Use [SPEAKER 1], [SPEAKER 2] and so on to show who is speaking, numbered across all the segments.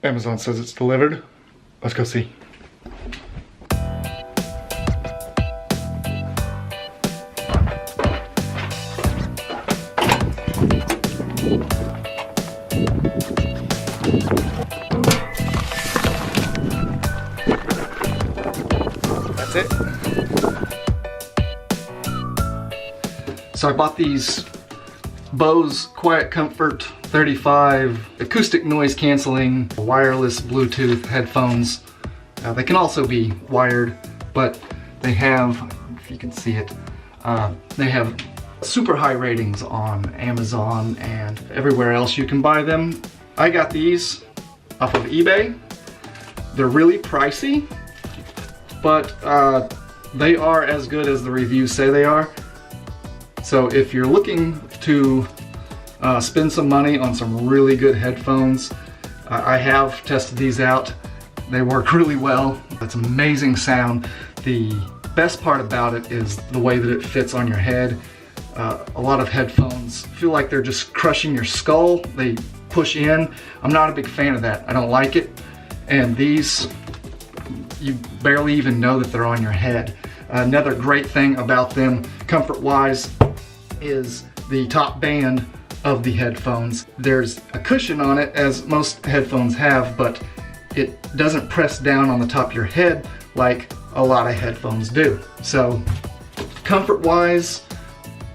[SPEAKER 1] Amazon says it's delivered. Let's go see. That's it. So I bought these Bose Quiet Comfort 35 acoustic noise canceling wireless Bluetooth headphones. They can also be wired, but they have, if you can see it, they have super high ratings on Amazon and everywhere else you can buy them. I got these off of eBay. They're really pricey, but they are as good as the reviews say they are. So if you're looking to spend some money on some really good headphones, I have tested these out. They work really well. It's amazing sound. The best part about it is the way that it fits on your head. A lot of headphones feel like they're just crushing your skull. They push in. I'm not a big fan of that. I don't like it. And these, you barely even know that they're on your head. Another great thing about them, comfort-wise, is the top band of the headphones. There's a cushion on it, as most headphones have, but it doesn't press down on the top of your head like a lot of headphones do. So comfort-wise,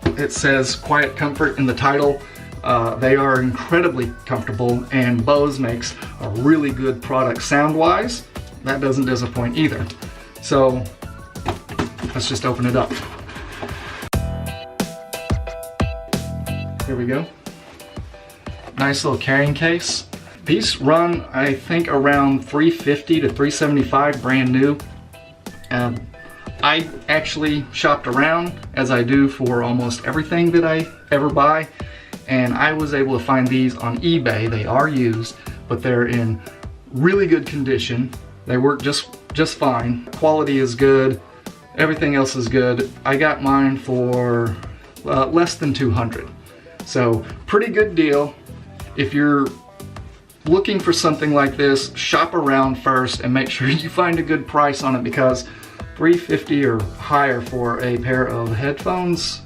[SPEAKER 1] it says Quiet Comfort in the title. They are incredibly comfortable, and Bose makes a really good product sound-wise. That doesn't disappoint either. So let's just open it up. Here we go. Nice little carrying case. These run, I think, around $350 to $375 brand new. I actually shopped around, as I do for almost everything that I ever buy, and I was able to find these on eBay. They are used, but they're in really good condition. They work just fine. Quality is good. Everything else is good. I got mine for less than $200. So pretty good deal. If you're looking for something like this, shop around first and make sure you find a good price on it, because $350 or higher for a pair of headphones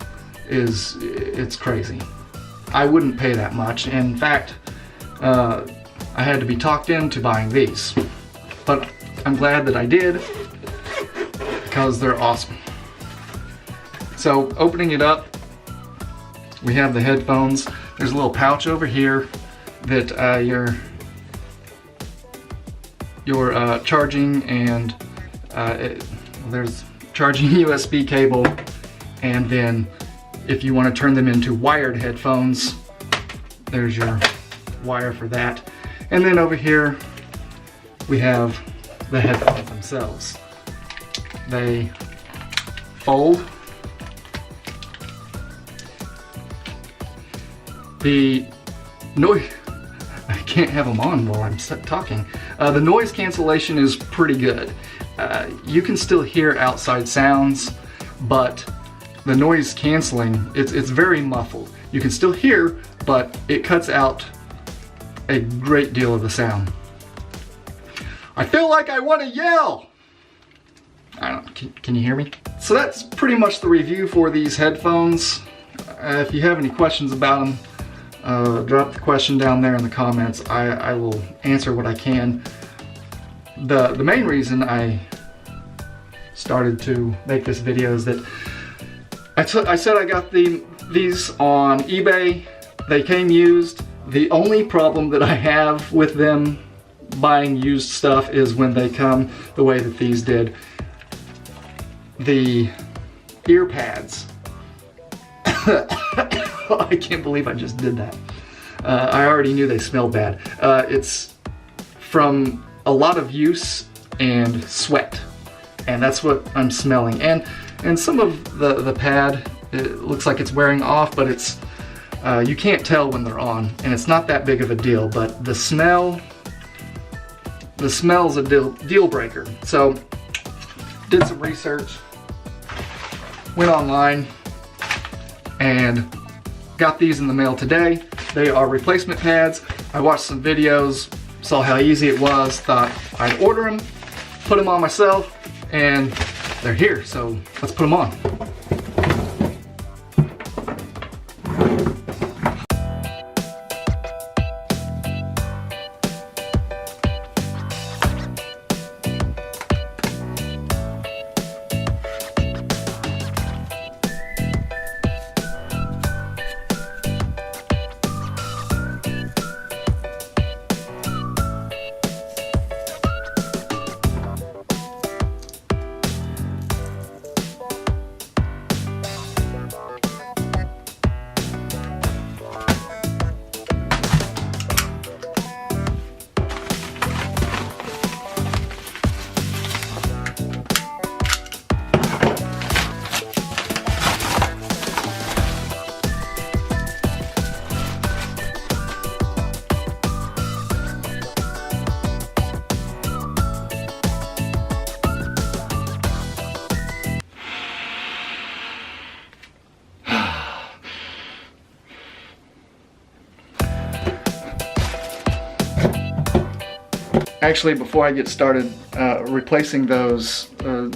[SPEAKER 1] it's crazy. I wouldn't pay that much. In fact, I had to be talked into buying these, but I'm glad that I did, because they're awesome. So opening it up, we have the headphones. There's a little pouch over here that you're charging, and there's charging USB cable, and then if you want to turn them into wired headphones, there's your wire for that. And then over here we have the headphones themselves. They fold. The noise, I can't have them on while I'm talking. The noise cancellation is pretty good. You can still hear outside sounds, but the noise canceling, it's very muffled. You can still hear, but it cuts out a great deal of the sound. I feel like I want to yell! I don't, can you hear me? So that's pretty much the review for these headphones. If you have any questions about them, drop the question down there in the comments. I will answer what I can. The main reason I started to make this video is that I said I got these on eBay. They came used. The only problem that I have with them buying used stuff is when they come the way that these did. The ear pads. I can't believe I just did that. I already knew they smelled bad. It's from a lot of use and sweat, and that's what I'm smelling. And some of the pad, it looks like it's wearing off, but it's you can't tell when they're on, and it's not that big of a deal. But the smell's a deal breaker. So did some research, went online, and got these in the mail today. They are replacement pads. I watched some videos, saw how easy it was, thought I'd order them, put them on myself, and they're here, so let's put them on. Actually, before I get started replacing those,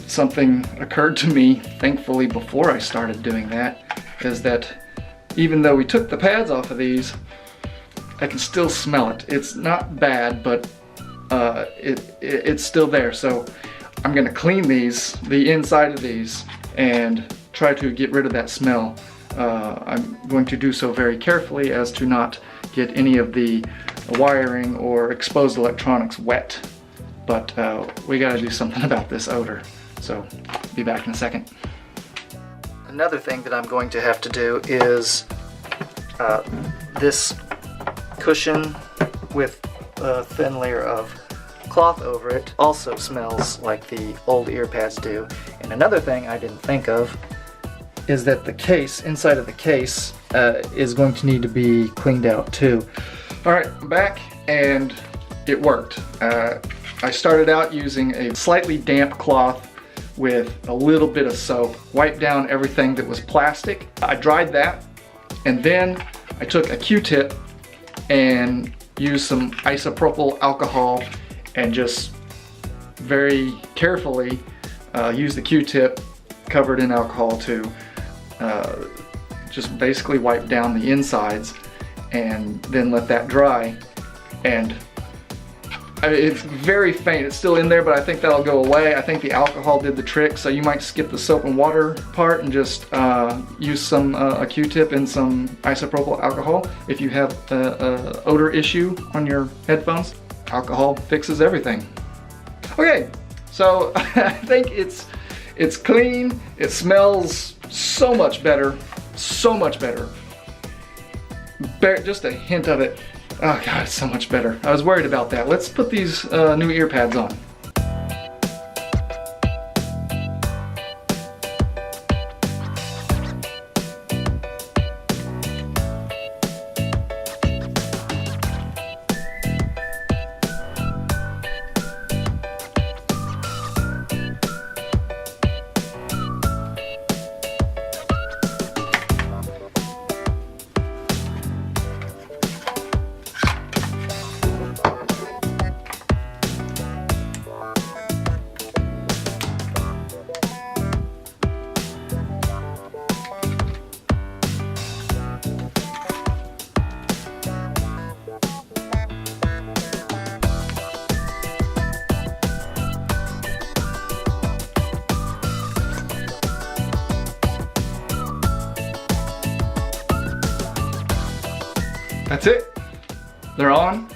[SPEAKER 1] something occurred to me, thankfully, before I started doing that, is that even though we took the pads off of these, I can still smell it. It's not bad, but it's still there. So I'm gonna clean these, the inside of these, and try to get rid of that smell. I'm going to do so very carefully as to not get any of the wiring or exposed electronics wet. But we gotta do something about this odor. So be back in a second. Another thing that I'm going to have to do is this cushion with a thin layer of cloth over it also smells like the old ear pads do. And another thing I didn't think of is that the case, inside of the case, is going to need to be cleaned out too. Alright, I'm back and it worked. I started out using a slightly damp cloth with a little bit of soap, wiped down everything that was plastic. I dried that, and then I took a Q-tip and used some isopropyl alcohol and just very carefully used the Q-tip covered in alcohol to just basically wipe down the insides and then let that dry. And it's very faint, it's still in there, but I think that'll go away. I think the alcohol did the trick, so you might skip the soap and water part and just use some a Q-tip and some isopropyl alcohol if you have a odor issue on your headphones. Alcohol fixes everything. Okay, so I think it's clean, it smells so much better, so much better. Just a hint of it. Oh God, it's so much better. I was worried about that. Let's put these new ear pads on. That's it. They're on.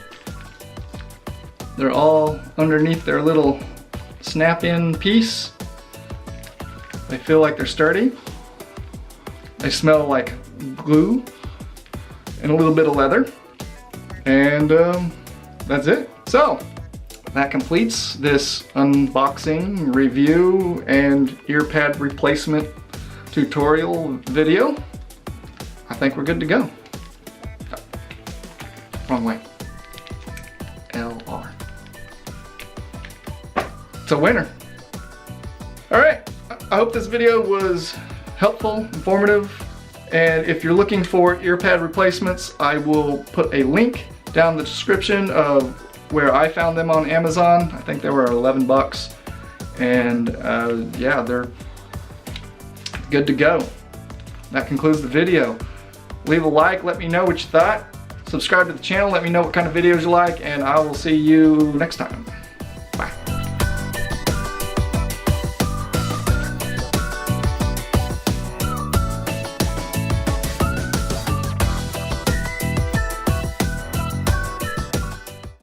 [SPEAKER 1] They're all underneath their little snap-in piece. They feel like they're sturdy. They smell like glue and a little bit of leather. And that's it. So that completes this unboxing, review, and ear pad replacement tutorial video. I think we're good to go. Wrong way. LR. It's a winner. Alright, I hope this video was helpful, informative, and if you're looking for ear pad replacements, I will put a link down in the description of where I found them on Amazon. I think they were 11 bucks. And yeah, they're good to go. That concludes the video. Leave a like, let me know what you thought. Subscribe to the channel, let me know what kind of videos you like, and I will see you next time.